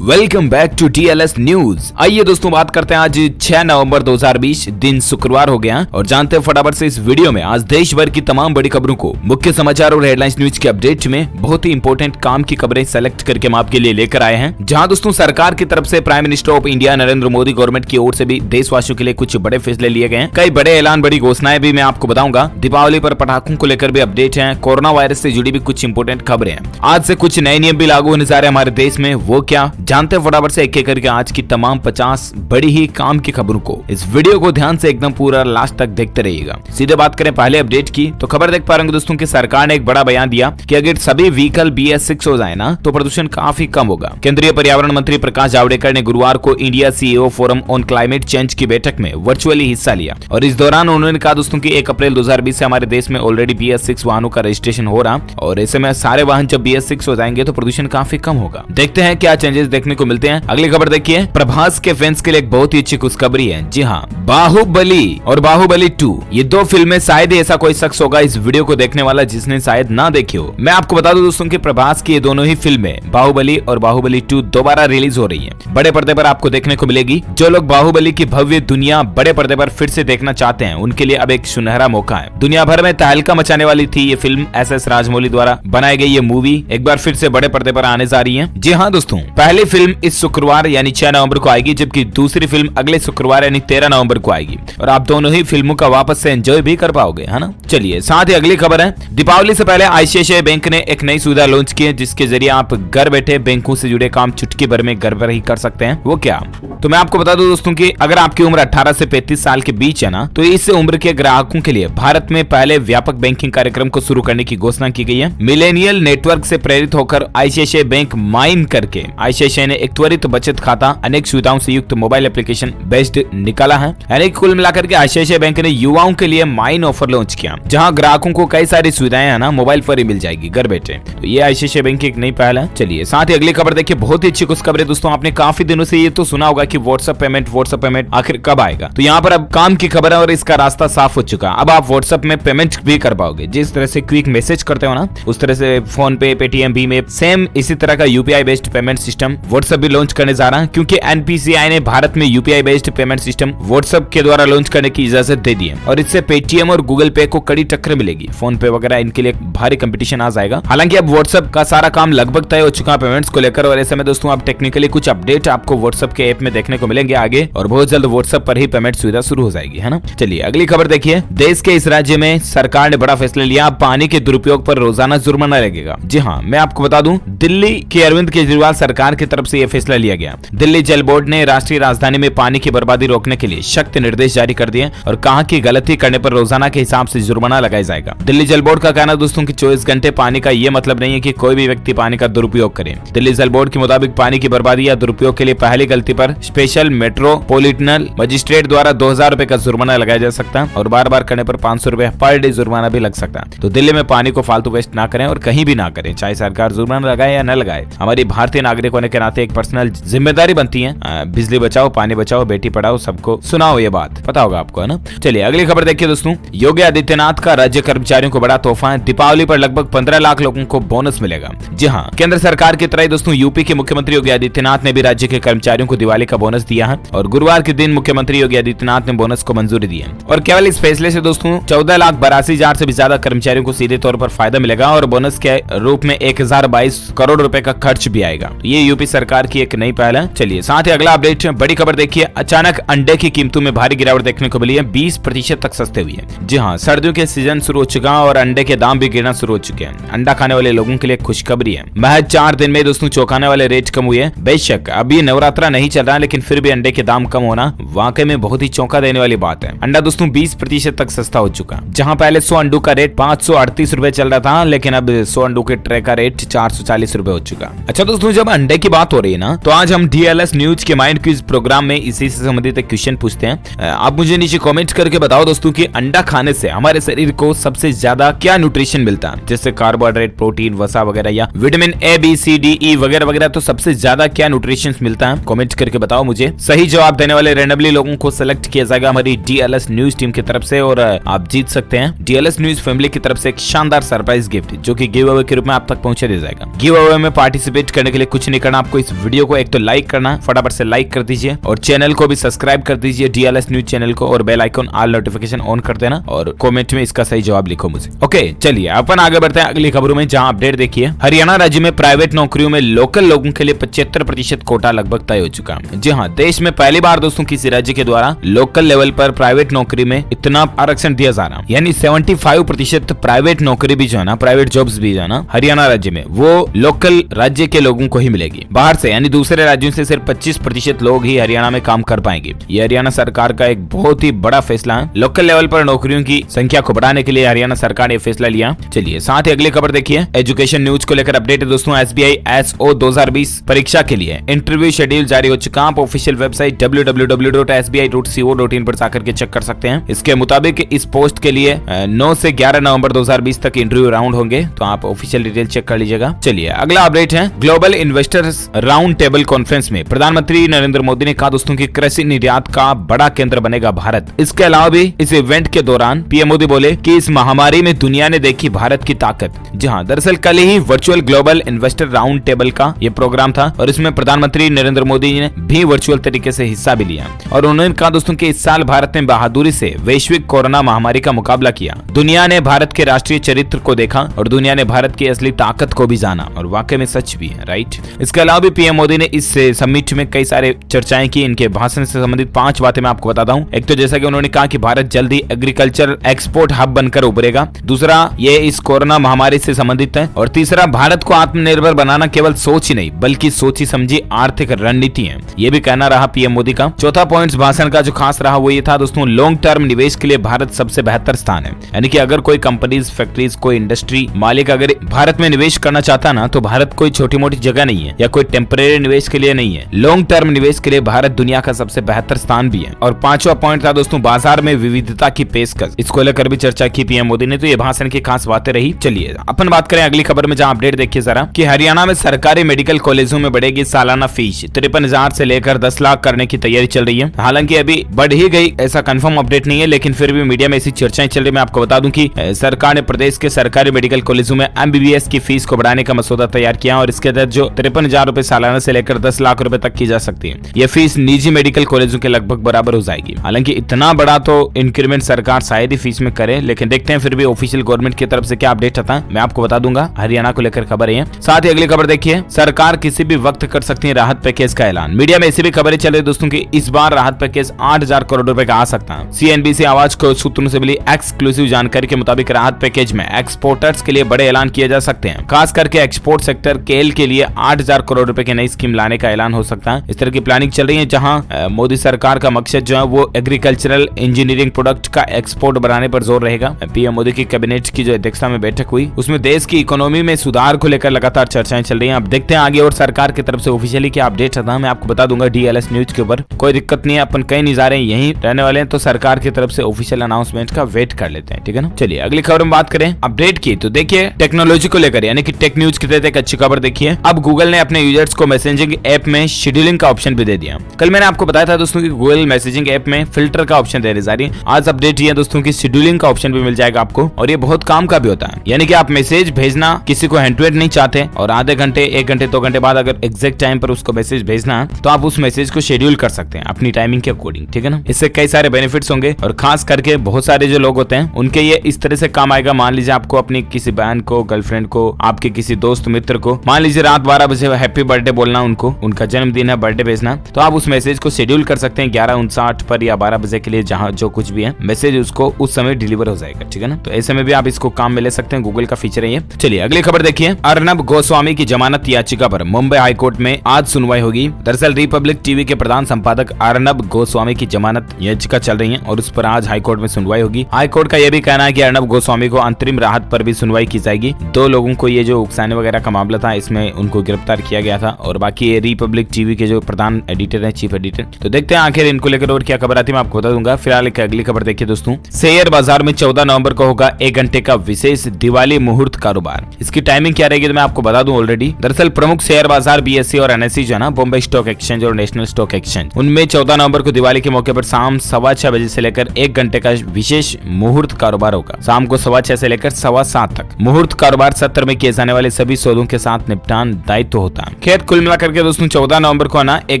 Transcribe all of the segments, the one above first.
Welcome back to TLS news. आइए दोस्तों बात करते हैं आज 6 नवंबर 2020 दिन शुक्रवार हो गया और जानते हैं फटाफट से इस वीडियो में आज देश भर की तमाम बड़ी खबरों को, मुख्य समाचार और हेडलाइंस न्यूज के अपडेट में बहुत ही इंपॉर्टेंट काम की खबरें सेलेक्ट करके हम आपके लिए लेकर आए हैं। जहां दोस्तों सरकार की तरफ से prime minister of India Narendra Modi government की ओर से भी देशवासियों के लिए कुछ बड़े फैसले लिए गए हैं। कई बड़े ऐलान, बड़ी घोषणाएं भी मैं आपको बताऊंगा। दीपावली पर पटाखों को लेकर भी अपडेट है। कोरोना वायरस से जुड़ी भी कुछ इंपॉर्टेंट खबरें हैं। आज से कुछ नए नियम भी लागू होने जा रहे हैं हमारे देश में, वो क्या जानते हैं फटाफट से एक एक करके आज की तमाम 50 बड़ी ही काम की खबरों को। इस वीडियो को ध्यान से एकदम पूरा लास्ट तक देखते रहिएगा। सीधे बात करें पहले अपडेट की तो खबर देख पा रहे होंगे दोस्तों की सरकार ने एक बड़ा बयान दिया कि अगर सभी व्हीकल BS6 हो जाए ना तो प्रदूषण काफी कम होगा। केंद्रीय पर्यावरण मंत्री प्रकाश जावड़ेकर ने गुरुवार को India CEO forum on climate change की बैठक में वर्चुअली हिस्सा लिया और इस दौरान उन्होंने कहा दोस्तों की 1 अप्रैल 2020 से हमारे देश में ऑलरेडी BS6 वाहनों का रजिस्ट्रेशन हो रहा और ऐसे में सारे वाहन जब BS6 हो जाएंगे तो प्रदूषण काफी कम होगा। देखते हैं क्या चेंजेस देखने को मिलते हैं। अगली खबर देखिए, प्रभास के फैंस के लिए एक बहुत ही अच्छी खुशखबरी है। जी हाँ, बाहुबली और बाहुबली 2 ये 2 फिल्में, शायद ही ऐसा कोई शख्स होगा इस वीडियो को देखने वाला जिसने शायद ना देखी हो। मैं आपको बता दूं दोस्तों कि प्रभास की ये दोनों ही फिल्में बाहुबली और बाहुबली 2 दोबारा रिलीज हो रही है। बड़े पर्दे पर आपको देखने को मिलेगी। जो लोग बाहुबली की भव्य दुनिया बड़े पर्दे पर फिर से देखना चाहते हैं उनके लिए अब एक सुनहरा मौका है। दुनिया भर में तहलका मचाने वाली थी ये फिल्म SS राजमौली द्वारा बनाई गई ये मूवी एक बार फिर से बड़े पर्दे पर आने जा रही है। जी हाँ दोस्तों, पहली फिल्म इस शुक्रवार यानी 6 नवंबर को आएगी, जबकि दूसरी फिल्म अगले शुक्रवार यानी 13 नवंबर को आएगी और आप दोनों ही फिल्मों का वापस से एंजॉय भी कर पाओगे, है ना। चलिए साथ ही अगली खबर है, दीपावली से पहले ICICI बैंक ने एक नई सुविधा लॉन्च की है जिसके जरिए आप घर बैठे बैंकों से जुड़े काम चुटकी भर में घर पर ही कर सकते हैं। वो क्या, तो मैं आपको बता दूं दोस्तों कि अगर आपकी उम्र 18 से 35 साल के बीच है ना तो इस उम्र के ग्राहकों के लिए भारत में पहले व्यापक बैंकिंग कार्यक्रम को शुरू करने की घोषणा की गई है। मिलेनियल नेटवर्क से प्रेरित होकर ICICI बैंक माइन करके ICICI ने एक त्वरित बचत खाता, अनेक सुविधाओं से युक्त मोबाइल एप्लीकेशन बेस्ड निकाला है। यानी कुल मिलाकर के ICICI बैंक ने युवाओं के लिए माइन ऑफर लॉन्च किया जहां ग्राहकों को कई सारी सुविधाएं है ना मोबाइल पर ही मिल जाएगी घर बैठे। तो ये ICICI बैंक की एक नई पहल है। चलिए साथ ही अगली खबर देखिए, बहुत ही अच्छी कुछ खबर है दोस्तों। आपने काफी दिनों से ये तो सुना होगा कि व्हाट्सएप पेमेंट आखिर कब आएगा, तो यहाँ पर अब काम की खबर है और इसका रास्ता साफ हो चुका। अब आप व्हाट्सएप में पेमेंट भी कर पाओगे। जिस तरह से क्विक मैसेज करते हो ना उस तरह से फोन पे, पेटीएम, भीम ऐप, सेम इसी तरह का UPI based payment system WhatsApp भी लॉन्च करने जा रहा है, क्योंकि NPCI ने भारत में UPI based payment system WhatsApp के द्वारा लॉन्च करने की इजाजत दे दी है और इससे पेटीएम और गूगल पे को कड़ी टक्कर मिलेगी। फोन पे वगैरह इनके लिए भारी कंपटीशन आ जाएगा। हालांकि अब व्हाट्सएप का सारा काम लगभग तय हो चुका है पेमेंट्स को लेकर और ऐसे में दोस्तों अब टेक्निकली कुछ अपडेट आपको व्हाट्सएप के ऐप में देखने को मिलेंगे आगे और बहुत जल्द व्हाट्सएप पर ही पेमेंट सुविधा शुरू हो जाएगी, है ना। चलिए अगली खबर देखिए, देश के इस राज्य में सरकार ने बड़ा फैसला लिया, पानी के दुरुपयोग पर रोजाना जुर्माना लगेगा। जी हाँ, मैं आपको बता दूं दिल्ली के अरविंद केजरीवाल सरकार की तरफ से यह फैसला लिया गया। दिल्ली जल बोर्ड ने राष्ट्रीय राजधानी में पानी की बर्बादी रोकने के लिए सख्त निर्देश जारी कर दिए और कहा कि गलती करने पर रोजाना के हिसाब से जुर्माना लगाया जाएगा। दिल्ली जल बोर्ड का कहना दोस्तों कि 24 घंटे पानी का ये मतलब नहीं है कि कोई भी व्यक्ति पानी का दुरुपयोग करे। दिल्ली जल बोर्ड के मुताबिक पानी की बर्बादी या दुरुपयोग के लिए पहली गलती पर स्पेशल मेट्रोपॉलिटन मजिस्ट्रेट द्वारा 2000 रुपए का जुर्माना लगाया जा सकता है और बार बार करने पर 500 रुपए पर डे जुर्माना भी लग सकता है। तो दिल्ली में पानी को फालतू वेस्ट ना करें और कहीं भी ना करें, चाहे सरकार जुर्माना लगाए या न लगाए। हमारी भारतीय नागरिक होने के नाते एक पर्सनल जिम्मेदारी बनती है। बिजली बचाओ, पानी बचाओ, बेटी पढ़ाओ, सबको सुनाओ, ये बात पता होगा आपको, है ना। चलिए अगली खबर देखिए दोस्तों, योगी आदित्यनाथ का राज्य कर्मचारियों को बड़ा तोहफा है। दीपावली पर लगभग 15 लाख लोगों को बोनस मिलेगा। जी हाँ, केंद्र सरकार की तरह दोस्तों यूपी के मुख्यमंत्री योगी आदित्यनाथ ने भी राज्य के कर्मचारियों को दिवाली का बोनस दिया है और गुरुवार के दिन मुख्यमंत्री योगी आदित्यनाथ ने बोनस को मंजूरी दी है और केवल इस फैसले से दोस्तों 14,82,000 से भी ज्यादा कर्मचारियों को सीधे तौर पर फायदा मिलेगा और बोनस के रूप में 1022 करोड़ रुपए का खर्च भी आएगा। ये यूपी सरकार की एक नई पहल है। चलिए साथ ही अगला अपडेट, बड़ी खबर देखिए, अचानक अंडे की कीमतों में भारी गिरावट देखने को मिली है, 20% तक सस्ते हुई है। जी हाँ, सर्दियों के सीजन शुरू हो चुका है और अंडे के दाम भी गिरना शुरू हो चुके हैं। अंडा खाने वाले लोगों के लिए खुशखबरी है, महज 4 दिन में दोस्तों चौंकाने वाले रेट कम हुए। बेशक अभी नवरात्रा नहीं चल रहा है लेकिन फिर भी अंडे के दाम कम होना वाकई में बहुत ही चौंका देने वाली बात है। अंडा दोस्तों 20% तक सस्ता हो चुका, जहां पहले 100 अंडों का रेट 538 रुपए चल रहा था लेकिन अब 100 अंडों के ट्रे का रेट 440 रुपए हो चुका। अच्छा दोस्तों, जब अंडे की बात हो रही है ना तो आज हम DLS न्यूज के माइंड क्विज प्रोग्राम में इसी से संबंधित एक क्वेश्चन पूछते हैं। आप मुझे नीचे कमेंट करके बताओ दोस्तों कि अंडा खाने से हमारे शरीर को सबसे ज्यादा क्या न्यूट्रिशन मिलता है, जैसे कार्बोहाइड्रेट, प्रोटीन, वसा वगैरह या vitamin A, B, C, D, E वगैरह वगैरह। तो सबसे ज्यादा क्या न्यूट्रिशन मिलता है, कमेंट करके बताओ मुझे। सही जवाब देने वाले रैंडमली लोगों को सिलेक्ट किया जाएगा हमारी DLS न्यूज टीम की तरफ से और आप जीत सकते हैं DLS न्यूज फैमिली की तरफ से एक शानदार सरप्राइज गिफ्ट जो कि गिव अवे के रूप में आप तक पहुंचा दिया जाएगा। गिव अवे में पार्टिसिपेट करने के लिए कुछ नहीं करना, आपको इस वीडियो को एक तो लाइक करना, फटाफट से लाइक कर दीजिए और चैनल को भी सब्सक्राइब कर दीजिए, DLS न्यूज चैनल को, और bell icon all notification on कर देना और कमेंट में इसका सही जवाब लिखो मुझे। ओके चलिए अपन आगे बढ़ते हैं अगली खबरों में, जहां अपडेट देखिए। हरियाणा राज्य में प्राइवेट नौकरियों में लोकल लोगों के लिए 75% कोटा लगभग तय हो चुका है। जी हाँ, देश में पहली बार दोस्तों किसी राज्य के द्वारा लोकल लेवल पर प्राइवेट नौकरी में इतना आरक्षण दिया जा रहा, यानी 75% प्राइवेट नौकरी भी जो है ना, प्राइवेट जॉब्स भी जो है ना हरियाणा राज्य में, वो लोकल राज्य के लोगों को ही मिलेगी। बाहर से यानी दूसरे राज्यों से सिर्फ 25% लोग ही हरियाणा में काम कर पाएंगे। ये हरियाणा सरकार का एक बहुत ही बड़ा फैसला है। लोकल लेवल पर नौकरियों की संख्या को बढ़ाने के लिए हरियाणा सरकार ने फैसला लिया। चलिए साथ ही अगली खबर देखिए, एजुकेशन न्यूज को लेकर अपडेट है दोस्तों। SBI SO 2020 परीक्षा के लिए इंटरव्यू शेड्यूल जारी हो चुका। आप ऑफिशियल वेबसाइट www.sbi.co.in पर जाकर के चेक कर सकते हैं। इसके मुताबिक इस पोस्ट के लिए 9 से 11 नवंबर 2020 तक इंटरव्यू राउंड होंगे, तो आप ऑफिशियल डिटेल चेक कर लीजिएगा। चलिए अगला अपडेट है, global investors round table conference में प्रधानमंत्री नरेंद्र मोदी ने कहा दोस्तों की कृषि निर्यात का बड़ा केंद्र बनेगा भारत। इसके अलावा भी इस इवेंट के दौरान पीएम मोदी बोले कि इस महामारी में दुनिया ने देखी भारत की ताकत। जी हाँ, दरअसल कल ही virtual global investor round table का ये प्रोग्राम था और इसमें प्रधानमंत्री नरेंद्र मोदी ने भी वर्चुअल तरीके से हिस्सा भी लिया और उन्होंने कहा दोस्तों कि इस साल भारत ने बहादुरी से वैश्विक कोरोना महामारी का मुकाबला किया। दुनिया ने भारत के राष्ट्रीय चरित्र को देखा और दुनिया ने भारत की असली ताकत को भी जाना, और वाकई में सच भी है, राइट। इसके अलावा भी पीएम मोदी ने इस समिट में कई सारे चर्चाएं की। इनके भाषण से संबंधित 5 बातें मैं आपको बताता हूं। एक तो जैसा कि उन्होंने कहा कि भारत जल्दी एग्रीकल्चर एक्सपोर्ट हब बनकर उभरेगा। दूसरा, ये इस कोरोना महामारी से संबंधित है। और तीसरा, भारत को आत्मनिर्भर बनाना केवल सोच ही नहीं बल्कि सोची समझी आर्थिक रणनीति है, ये भी कहना रहा पीएम मोदी का। चौथा पॉइंट भाषण का जो खास रहा वो ये था दोस्तों, लॉन्ग टर्म निवेश के लिए भारत सबसे बेहतर स्थान है। यानी कि अगर कोई कंपनीज, फैक्ट्रीज, कोई इंडस्ट्री मालिक अगर भारत में निवेश करना चाहता ना, तो भारत कोई छोटी मोटी जगह नहीं है या कोई टेम्परेरी निवेश के लिए नहीं है। लॉन्ग टर्म निवेश के लिए भारत दुनिया का सबसे बेहतर स्थान भी है। और पांचवा पॉइंट था दोस्तों, बाजार में विविधता की पेशकश। इसको लेकर भी चर्चा की पीएम मोदी ने, तो ये भाषण की खास बातें रही। चलिए अपन बात करें अगली खबर में, जहां अपडेट देखिए जरा कि हरियाणा में सरकारी मेडिकल कॉलेजों में बढ़ेगी सालाना फीस। 53,000 से लेकर 10 लाख करने की तैयारी चल रही है। हालांकि अभी बढ़ ही गई ऐसा कंफर्म अपडेट नहीं है, लेकिन फिर भी मीडिया में ऐसी चर्चाएं चल रही। मैं आपको बता दूं कि सरकार ने प्रदेश के सरकारी मेडिकल कॉलेजों में MBBS की फीस को बढ़ाने का मसौदा तैयार किया और इसके तहत जो 53,000 रुपए सालाना से लेकर 10 लाख रुपए तक की जा सकती है। यह फीस निजी मेडिकल कॉलेजों के लगभग बराबर हो जाएगी। हालांकि इतना बड़ा तो इंक्रीमेंट सरकार शायद ही फीस में करे, लेकिन देखते हैं फिर भी ऑफिशियल गवर्नमेंट की तरफ से क्या अपडेट आता है, मैं आपको बता दूंगा। हरियाणा को लेकर खबर है। साथ ही अगली खबर देखिए, सरकार किसी भी वक्त कर सकती है राहत पैकेज का ऐलान। मीडिया में ऐसी भी खबरें चल रही दोस्तों की इस बार राहत पैकेज 8,000 करोड़ रुपए का आ सकता है। CNBC आवाज को सूत्रों से मिली एक्सक्लूसिव जानकारी के मुताबिक राहत पैकेज में एक्सपोर्टर्स के लिए बड़े ऐलान किए जा सकते हैं। खास करके एक्सपोर्ट सेक्टर केल के लिए 8,000 करोड़ रुपए की नई स्कीम लाने का ऐलान हो सकता है। इस तरह की प्लानिंग चल रही है, जहां मोदी सरकार का मकसद जो है वो एग्रीकल्चरल इंजीनियरिंग प्रोडक्ट का एक्सपोर्ट बढ़ाने पर जोर रहेगा। पीएम मोदी की कैबिनेट की जो अध्यक्षता में बैठक हुई, उसमें देश की इकोनॉमी में सुधार को लेकर लगातार चर्चाएं चल रही हैं। अब देखते हैं आगे और सरकार की तरफ से ऑफिशियली क्या अपडेट आता है, मैं आपको बता दूंगा DLS न्यूज के ऊपर। कोई दिक्कत नहीं है, अपन कहीं नहीं जा रहे हैं, यहीं रहने वाले हैं, तो सरकार की तरफ से ऑफिशियल अनाउंसमेंट का वेट कर लेते हैं, ठीक है ना। चलिए अगली खबर में बात करें अपडेट की, तो देखिए टेक्नोलॉजी को लेकर यानी कि टेक न्यूज के तहत एक अच्छी खबर देखिए। अब गूगल ने अपने यूजर्स को मैसेजिंग ऐप में शेड्यूलिंग का ऑप्शन भी दे दिया। कल मैंने आपको बताया था दोस्तों कि गूगल मैसेजिंग ऐप में फिल्टर का ऑप्शन देने जा रही है। आज अपडेट ये दोस्तों की शेड्यूलिंग का ऑप्शन भी मिल जाएगा आपको, और ये बहुत काम का भी होता है। यानी कि आप मैसेज भेजना किसी को हैंड टू हैंड नहीं चाहते और आधे घंटे, 1 घंटे, 2 घंटे बाद अगर एग्जैक्ट टाइम पर उसको मैसेज भेजना है, तो आप उस मैसेज को शेड्यूल कर सकते हैं अपनी टाइमिंग के अकॉर्डिंग, ठीक है ना। इससे कई सारे बेनिफिट्स होंगे और खास करके बहुत सारे जो लोग होते हैं उनके ये इस तरह से काम आएगा। मान लीजिए आपको अपनी किसी बहन को, गर्लफ्रेंड को, आपके किसी दोस्त मित्र को, मान लीजिए रात 12 बजे हैप्पी बर्थडे बोलना, उनको उनका जन्मदिन है, बर्थडे भेजना, तो आप उस मैसेज को शेड्यूल कर सकते हैं 11:59 पर या 12 बजे के लिए, जहां जो कुछ भी है मैसेज उसको उस समय डिलीवर हो जाएगा, ठीक है ना। तो ऐसे में भी आप इसको काम में ले सकते हैं, गूगल का फीचर है ये। चलिए अगली खबर देखिए, अर्नब गोस्वामी की जमानत याचिका पर मुंबई हाईकोर्ट में आज सुनवाई होगी। दरअसल रिपब्लिक टीवी के प्रधान संपादक अर्नब गोस्वामी की जमानत याचिका चल रही है और उस पर आज हाईकोर्ट में सुनवाई होगी। हाईकोर्ट का यह भी कहना है कि अर्नब गोस्वामी को अंतरिम राहत पर भी सुनवाई की जाएगी। 2 लोगों को ये जो उकसाने वगैरह का मामला था, इसमें उनको गिरफ्तार किया गया था और बाकी ये रिपब्लिक टीवी के जो प्रधान एडिटर है, चीफ एडिटर। तो देखते हैं आखिर इनको लेकर और क्या खबर आती है, मैं आपको बता दूंगा। फिलहाल एक अगली खबर देखिए दोस्तों, शेयर बाजार में 14 नवंबर को होगा 1 घंटे का विशेष दिवाली मुहूर्त कारोबार। इसकी टाइमिंग क्या रहेगी तो मैं आपको बता दूं ऑलरेडी। दरअसल प्रमुख शेयर बाजार BSE और NSE जो है ना, बॉम्बे स्टॉक एक्सचेंज और नेशनल स्टॉक एक्सचेंज, उनमें 14 नवंबर को दिवाली के मौके पर शाम 6:15 बजे से लेकर 1 घंटे का विशेष मुहूर्त कारोबार होगा। शाम को 6:15 से लेकर 7:15 तक मुहूर्त कारोबार सत्र में किए जाने वाले सभी सौदों के साथ निपटान दायित्व होता है। खेत कुल मिलाकर के दोस्तों 14 नवंबर को आना 1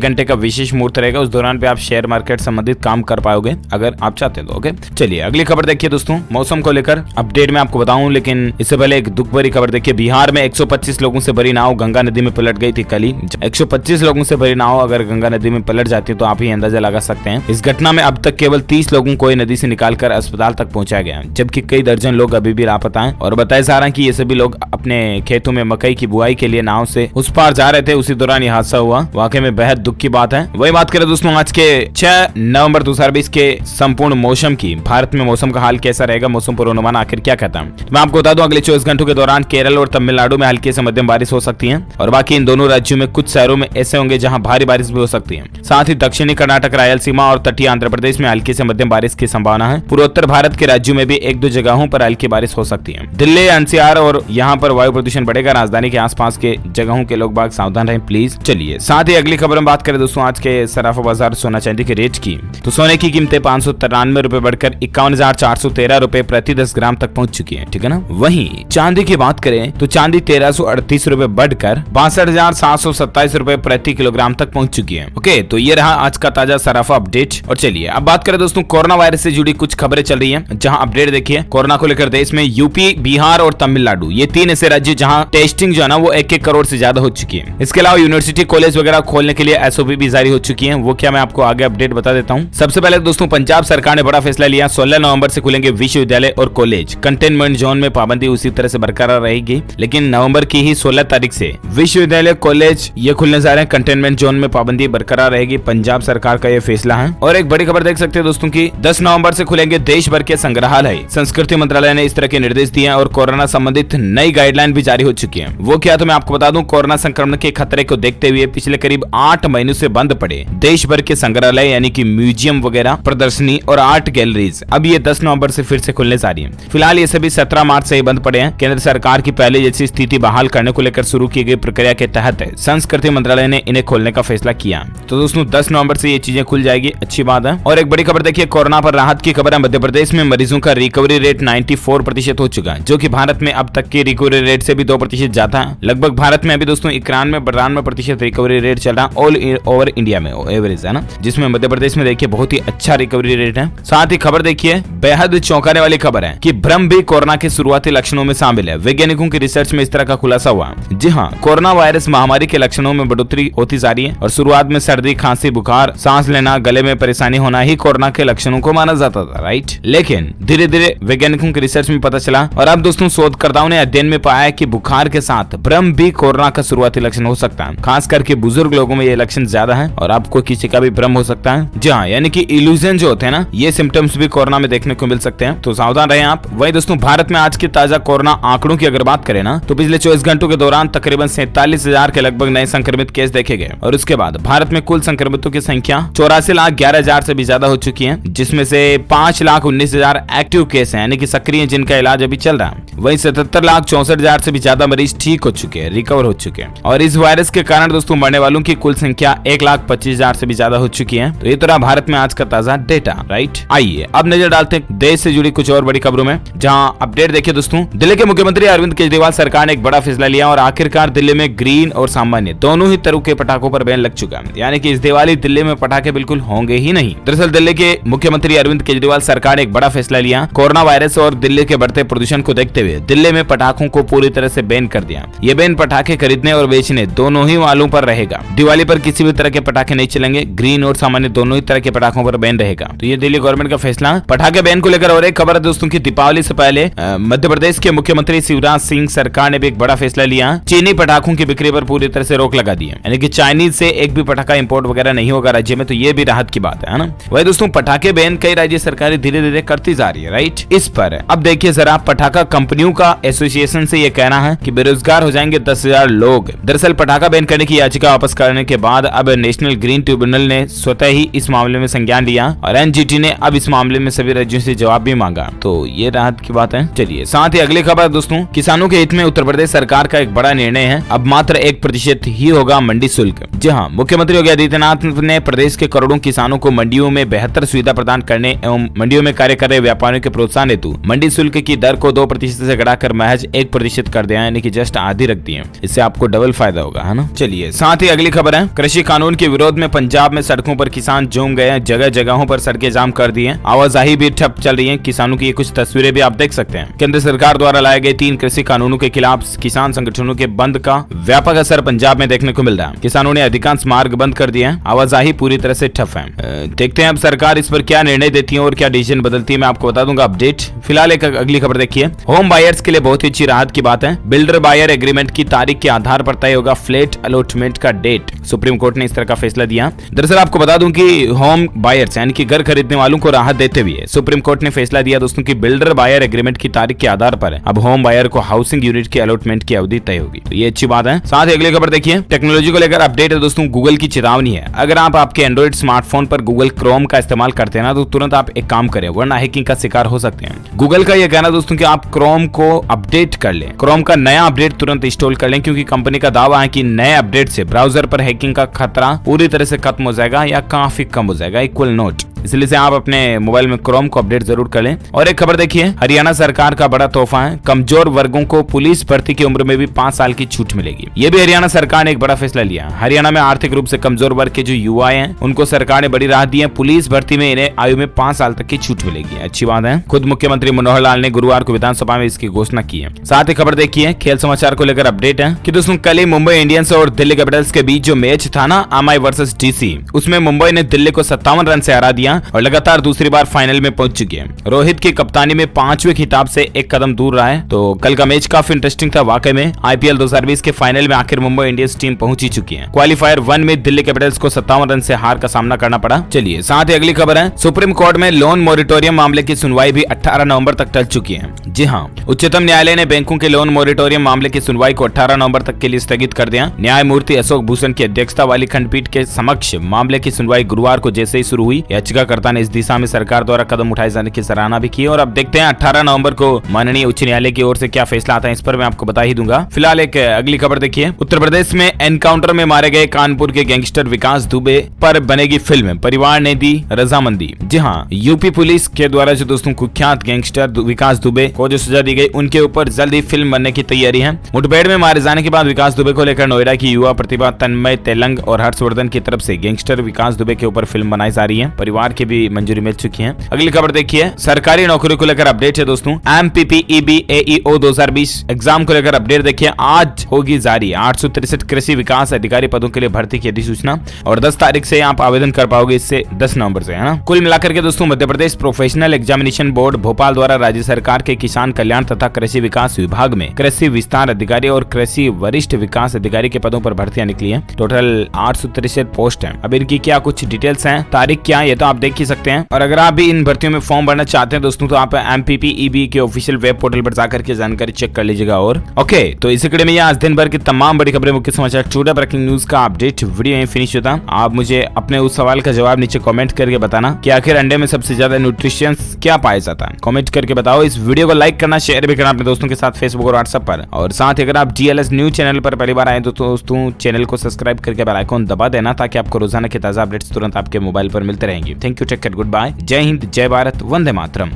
घंटे का विशेष मुहूर्त रहेगा। उस दौरान पे आप शेयर मार्केट संबंधित काम कर पाओगे अगर आप चाहते तो। ओके, चलिए अगली खबर देखिए दोस्तों। मौसम को लेकर अपडेट में आपको बताऊं, लेकिन इससे पहले एक दुख भरी खबर देखिए। बिहार में 125 लोगों से भरी नाव गंगा नदी में पलट गई थी कल ही। 125 लोगों से भरी नाव अगर गंगा नदी में पलट जाती है तो आप ही अंदाजा लगा सकते हैं। इस घटना में अब तक केवल 30 लोगों को नदी से निकालकर अस्पताल तक पहुंचाया गया, जबकि कई दर्जन लोग अभी भी लापता हैं। और बताया जा रहा है कि ये सभी लोग अपने खेतों में मकई की बुआई के लिए नाव से उस पार जा रहे थे, उसी दौरान यह हादसा हुआ। वाकई में बेहद दुख की बात है। वही बात करें दोस्तों आज के 6 नवंबर 2020 के संपूर्ण मौसम की। भारत में मौसम का हाल कैसा रहेगा, मौसम पूर्वानुमान आखिर क्या कहता है, मैं आपको बता दूं। अगले 24 घंटों के दौरान केरल और तमिलनाडु में हल्की से मध्यम बारिश हो सकती है, और बाकी इन दोनों राज्यों में कुछ शहरों में ऐसे होंगे जहां भारी बारिश भी हो सकती है। साथ ही दक्षिणी कर्नाटक, रायलसीमा और तटीय आंध्र प्रदेश में हल्की से मध्यम बारिश की संभावना है। पूर्वोत्तर भारत के राज्यों में भी 1-2 जगहों पर हल्की बारिश हो सकती है। दिल्ली, एनसीआर और यहाँ पर वायु प्रदूषण बढ़ेगा। राजधानी के आसपास के जगहों के लोग बाग सावधान रहें प्लीज। चलिए साथ ही अगली खबर में बात करें दोस्तों आज के सराफा बाजार सोना चांदी के रेट की। तो सोने की कीमतें 593 रुपए बढ़कर 51,413 रुपए प्रति 10 ग्राम तक पहुंच चुकी है, ठीक है ना। वहीं चांदी की बात करें तो चांदी 1338 रुपए बढ़कर 62,727 रुपए प्रति किलोग्राम तक पहुंच चुकी है। ओके, तो ये रहा आज का ताजा सराफा अपडेट। और चलिए अब बात करें दोस्तों कोरोना वायरस से जुड़ी कुछ खबरें चल रही है, जहां अपडेट देखिए। कोरोना को लेकर देश में यूपी, बिहार और तमिलनाडु ये 3 ऐसे राज्य जहां टेस्टिंग जो है ना वो 1-1 करोड़ से ज्यादा हो चुकी है। इसके अलावा यूनिवर्सिटी, कॉलेज वगैरह खोलने के लिए एसओपी भी जारी हो चुकी है। वो क्या मैं आपको आगे अपडेट बता देता हूँ। सबसे पहले दोस्तों पंजाब सरकार ने बड़ा फैसला लिया। 16 नवंबर से खुलेंगे विश्वविद्यालय और कॉलेज। कंटेनमेंट जोन में पाबंदी उसी तरह से बरकरार रहेगी, लेकिन नवंबर की ही 16 तारीख से विश्वविद्यालय, कॉलेज ये खुलने जा रहे हैं। कंटेनमेंट जोन में पाबंदी बरकरार रहेगी। पंजाब सरकार का यह फैसला है। और एक बड़ी खबर देख सकते हैं दोस्तों की 10 नवंबर से खुलेंगे देश भर के संग्रहालय। संस्कृति मंत्रालय ने इस तरह के निर्देश दिए और कोरोना संबंधित नई गाइडलाइन भी जारी हो चुकी है। वो क्या तो मैं आपको बता दूं, कोरोना संक्रमण के खतरे को देखते हुए पिछले करीब 8 महीनों से बंद पड़े देश भर के संग्रहालय यानी कि म्यूजियम वगैरह, प्रदर्शनी और आर्ट गैलरीज अब ये 10 नवंबर से फिर से खुलने जा रही है। फिलहाल ये सभी 17 मार्च से ही बंद पड़े हैं। केंद्र सरकार की पहले जैसी स्थिति बहाल करने को लेकर शुरू की गई प्रक्रिया के तहत संस्कृति मंत्रालय ने इन्हें खोलने का फैसला किया। तो दोस्तों 10 नवंबर से ये चीजें खुल जाएगी, अच्छी बात है। और एक बड़ी खबर देखिए, कोरोना पर राहत की खबर है। मध्य प्रदेश में मरीजों का रिकवरी रेट 94% हो चुका है, जो कि भारत में अब तक के रिकवरी रेट से भी 2% ज्यादा है। लगभग भारत में अभी दोस्तों 91-92% रिकवरी रेट चल रहा है ऑल ओवर इंडिया में, एवरेज है ना, जिसमें मध्य प्रदेश में देखिए बहुत ही अच्छा रिकवरी रेट है। साथ ही खबर देखिए बेहद चौंकाने वाली खबर है कि भ्रम भी कोरोना के शुरुआती लक्षणों में शामिल है। वैज्ञानिकों की रिसर्च में इस तरह का खुलासा हुआ। जी हाँ, कोरोना वायरस महामारी के लक्षणों में बढ़ोतरी होती जा रही है और शुरुआत में सर्दी, खांसी, बुखार, सांस लेना, गले में परेशानी होना ही कोरोना के लक्षणों को माना जाता था, राइट। लेकिन धीरे धीरे वैज्ञानिकों की रिसर्च में पता चला और अब दोस्तों शोधकर्ताओं ने अध्ययन में पाया है कि बुखार के साथ भ्रम भी कोरोना का शुरुआती लक्षण हो सकता है। खास करके बुजुर्ग लोगों में ये लक्षण ज्यादा है और आपको किसी का भी भ्रम हो सकता है। जी हाँ, यानी कि इल्यूजन जो होते हैं ना, ये सिम्टम्स भी कोरोना में देखने को मिल सकते हैं, तो सावधान रहें आप। वही दोस्तों भारत में आज के ताजा कोरोना आंकड़ों की अगर बात करें ना, तो पिछले 24 घंटों के दौरान तकरीबन 47,000 के लगभग नए संक्रमित केस देखे गए और उसके बाद भारत में कुल संक्रमितों की संख्या 84,11,000 से भी ज्यादा हो चुकी है, जिसमें से 5,19,000 एक्टिव केस हैं यानी कि सक्रिय, जिनका इलाज अभी चल रहा है। वहीं 77,64,000 से भी ज्यादा मरीज ठीक हो चुके हैं, रिकवर हो चुके हैं। और इस वायरस के कारण दोस्तों मरने वालों की कुल संख्या 1,25,000 से भी ज्यादा हो चुकी है। तो ये तो रहा भारत में आज का ताजा डेटा, राइट। आइए अब नजर डालते हैं देश से जुड़ी कुछ और बड़ी खबरों में, जहां अपडेट देखिए दोस्तों। दिल्ली के मुख्यमंत्री अरविंद केजरीवाल सरकार ने एक बड़ा फैसला लिया और आखिरकार दिल्ली में ग्रीन और सामान्य दोनों ही तरह के पटाखों पर बैन लग चुका है, यानी कि इस दिवाली दिल्ली में पटाखे बिल्कुल होंगे ही नहीं। दरअसल दिल्ली के मुख्यमंत्री अरविंद केजरीवाल सरकार ने एक बड़ा फैसला लिया। कोरोना वायरस और दिल्ली के बढ़ते प्रदूषण को देखते हुए दिल्ली में पटाखों को पूरी तरह से बैन कर दिया। ये बैन पटाखे खरीदने और बेचने दोनों ही वालों पर रहेगा। दिवाली पर किसी भी तरह के पटाखे नहीं चलेंगे, ग्रीन और सामान्य दोनों ही तरह के पटाखों पर बैन रहेगा। तो ये दिल्ली गवर्नमेंट का फैसला पटाखे बैन को लेकर। और एक खबर है दोस्तों की दीपावली से पहले मध्य प्रदेश के मुख्यमंत्री शिवराज सिंह सरकार ने भी एक बड़ा फैसला लिया। चीनी पटाखों की बिक्री पर पूरी तरह से रोक लगा दी है, यानी कि चाइनीज से एक भी पटाखा इंपोर्ट वगैरह नहीं होगा राज्य में। तो ये भी राहत की बात है ना। वही दोस्तों पटाखे बैन कई राज्य सरकारें धीरे धीरे करती जा रही है, राइट। इस पर अब देखिए जरा, पटाखा कंपनियों का एसोसिएशन से ये कहना है कि बेरोजगार हो जाएंगे 10,000 लोग। दरअसल पटाखा बैन करने की याचिका वापस करने के बाद अब नेशनल ग्रीन ट्रिब्यूनल ने स्वतः ही इस मामले में संज्ञान लिया और एनजीटी ने अब इस मामले में सभी राज्यों से जवाब भी मांगा। तो ये राहत की बात है। चलिए साथ ही अगली खबर दोस्तों, किसानों के हित में उत्तर प्रदेश सरकार का एक बड़ा निर्णय है। अब मात्र 1% ही होगा मंडी शुल्क। जी हाँ, मुख्यमंत्री योगी आदित्यनाथ ने प्रदेश के करोड़ों किसानों को मंडियों में बेहतर सुविधा प्रदान करने एवं मंडियों में कार्य कर रहे व्यापारियों के प्रोत्साहन हेतु मंडी शुल्क की दर को 2% से घटाकर महज 1% कर दिया, यानी कि जस्ट आधी रख दी है। इससे आपको डबल फायदा फायदा होगा, है ना। चलिए साथ ही अगली खबर है, कृषि कानून के विरोध में पंजाब में सड़कों पर किसान झूम गए हैं, जगह जगहों पर सड़कें जाम कर दी हैं, आवाजाही भी ठप चल रही है किसानों की। कुछ तस्वीरें भी आप देख सकते हैं। केंद्र सरकार द्वारा लाए गए 3 कृषि कानूनों के खिलाफ किसान संगठनों के बंद का व्यापक असर पंजाब में देखने को मिल रहा है। किसानों ने अधिकांश मार्ग बंद कर दिए हैं, आवाजाही पूरी तरह से ठप है। देखते हैं अब सरकार इस पर क्या निर्णय देती है और क्या डिसीजन बदलती है, मैं आपको बता दूंगा अपडेट। फिलहाल एक अगली खबर देखिए, होम बायर्स के लिए बहुत ही अच्छी राहत की बात है। बिल्डर बायर एग्रीमेंट की तारीख के आधार पर तय होगा फ्लैट अलॉटमेंट का डेट। सुप्रीम कोर्ट ने इस तरह का फैसला दिया। दरअसल आपको बता दूं कि होम बायर्स यानी कि घर खरीदने वालों को राहत देते हुए सुप्रीम कोर्ट ने फैसला दिया दोस्तों कि बिल्डर बायर एग्रीमेंट की तारीख के आधार पर अब होम बायर को हाउसिंग यूनिट की अलॉटमेंट की अवधि तय होगी। तो ये अच्छी बात है। साथ ही अगली खबर देखिए, टेक्नोलॉजी को लेकर अपडेट है दोस्तों। गूगल की चेतावनी है, अगर आप आपके एंड्रॉइड स्मार्टफोन पर गूगल क्रोम का इस्तेमाल करते हैं ना, तो तुरंत आप एक काम करें, वरना हैकिंग का शिकार हो सकते हैं। गूगल का यह कहना दोस्तों कि आप क्रोम को अपडेट कर लें, क्रोम का नया अपडेट तुरंत इंस्टॉल कर लें, क्योंकि कंपनी का दावा है कि नए अपडेट से ब्राउजर पर हैकिंग का खतरा पूरी तरह से खत्म हो जाएगा या काफी कम हो जाएगा, इक्वल नोट। इसलिए से आप अपने मोबाइल में क्रोम को अपडेट जरूर कर लें। और एक खबर देखिए, हरियाणा सरकार का बड़ा तोहफा है, कमजोर वर्गों को पुलिस भर्ती की उम्र में भी 5 साल की छूट मिलेगी। ये भी हरियाणा सरकार ने एक बड़ा फैसला लिया। हरियाणा में आर्थिक रूप से कमजोर वर्ग के जो युवा हैं, उनको सरकार ने बड़ी राहत दी है। पुलिस भर्ती में इन्हें आयु में 5 साल तक की छूट मिलेगी। अच्छी बात है। खुद मुख्यमंत्री मनोहर लाल ने गुरुवार को विधानसभा में इसकी घोषणा की है। साथ ही खबर देखिए, खेल समाचार को लेकर अपडेट है कि दोस्तों कल ही मुंबई इंडियंस और दिल्ली कैपिटल्स के बीच जो मैच था ना, एमआई वर्सेस डीसी, उसमें मुंबई ने दिल्ली को 57 रन से हरा दिया और लगातार दूसरी बार फाइनल में पहुंच चुकी है। रोहित की कप्तानी में 5वें खिताब से एक कदम दूर रहा है। तो कल का मैच काफी इंटरेस्टिंग था वाकई में। आईपीएल 2020 के फाइनल में आखिर मुंबई इंडियंस टीम पहुंच ही चुकी है। क्वालिफायर 1 में दिल्ली कैपिटल्स को 57 रन से हार का सामना करना पड़ा। चलिए साथ ही अगली खबर है, सुप्रीम कोर्ट में लोन मोरिटोरियम मामले की सुनवाई भी 18 नवंबर तक टल चुकी है। जी हाँ, उच्चतम न्यायालय ने बैंकों के लोन मोरिटोरियम मामले की सुनवाई को 18 नवंबर तक के लिए स्थगित कर दिया। न्यायमूर्ति अशोक भूषण की अध्यक्षता वाली खंडपीठ के समक्ष मामले की सुनवाई गुरुवार को जैसे ही शुरू हुई, याचिकाकर्ता ने इस दिशा में सरकार द्वारा कदम उठाए जाने की सराहना भी की। और अब देखते हैं 18 नवंबर को माननीय उच्च न्यायालय की ओर से क्या फैसला आता है, इस पर मैं आपको बता ही दूंगा। फिलहाल एक अगली खबर देखिए, उत्तर प्रदेश में एनकाउंटर में मारे गए कानपुर के गैंगस्टर विकास दुबे पर बनेगी फिल्म, परिवार ने दी रजामंदी। जी हाँ, यूपी पुलिस के द्वारा जो दोस्तों कुख्यात गैंगस्टर विकास दुबे को जो सजा दी गई, उनके ऊपर जल्द ही फिल्म बनने की तैयारी है। मुठभेड़ में मारे जाने के बाद विकास दुबे को लेकर नोएडा की युवा प्रतिभा तन्मय तेलंग और हर्षवर्धन की तरफ से गैंगस्टर विकास दुबे के ऊपर फिल्म बनाई जा रही है। परिवार की भी मंजूरी मिल चुकी है। अगली खबर देखिए, सरकारी नौकरी को लेकर अपडेट है दोस्तों। MPPEB-AEO 2020 एग्जाम को लेकर अपडेट देखिए, आज होगी जारी 863 कृषि विकास अधिकारी पदों के लिए भर्ती की अधिसूचना और 10 तारीख से आप आवेदन कर पाओगे, इससे 10 नवंबर से, है ना। कुल मिलाकर के दोस्तों Madhya Pradesh professional examination board Bhopal द्वारा राज्य सरकार के किसान कल्याण तथा कृषि विकास विभाग में कृषि विस्तार अधिकारी और कृषि वरिष्ठ विकास अधिकारी के पदों पर भर्तियां निकली है। टोटल 863 पोस्ट है। अब इनकी क्या कुछ डिटेल्स हैं, तारीख क्या है, ये तो आप देख ही सकते हैं। और अगर आप भी इन भर्तियों में फॉर्म भरना चाहते हैं दोस्तों, तो आप MPPEB के ऑफिशियल वेब पोर्टल पर जाकर के जानकारी चेक कर लीजिएगा। और ओके, तो इसी कड़ी में आज दिन भर की तमाम बड़ी खबरें, मुख्य समाचार, छोटा ब्रेकिंग न्यूज का अपडेट वीडियो यहीं फिनिश होता। आप मुझे अपने उस सवाल का जवाब नीचे कमेंट करके बताना कि आखिर अंडे में सबसे ज्यादा न्यूट्रिशंस क्या पाया जाता है। कमेंट करके बताओ। इस वीडियो को लाइक करना, शेयर भी करना अपने दोस्तों के साथ फेसबुक और व्हाट्सएप पर। और साथ ही अगर आप DLS न्यूज चैनल पर पहली बार आए तो दोस्तों चैनल को सब्सक्राइब करके बेल आइकन दबा देना, ताकि आपको रोजाना के ताजा अपडेट्स तुरंत आपके मोबाइल पर मिलते रहेंगे। Thank you, take care, good bye, जय हिंद, जय भारत, वंदे मातरम।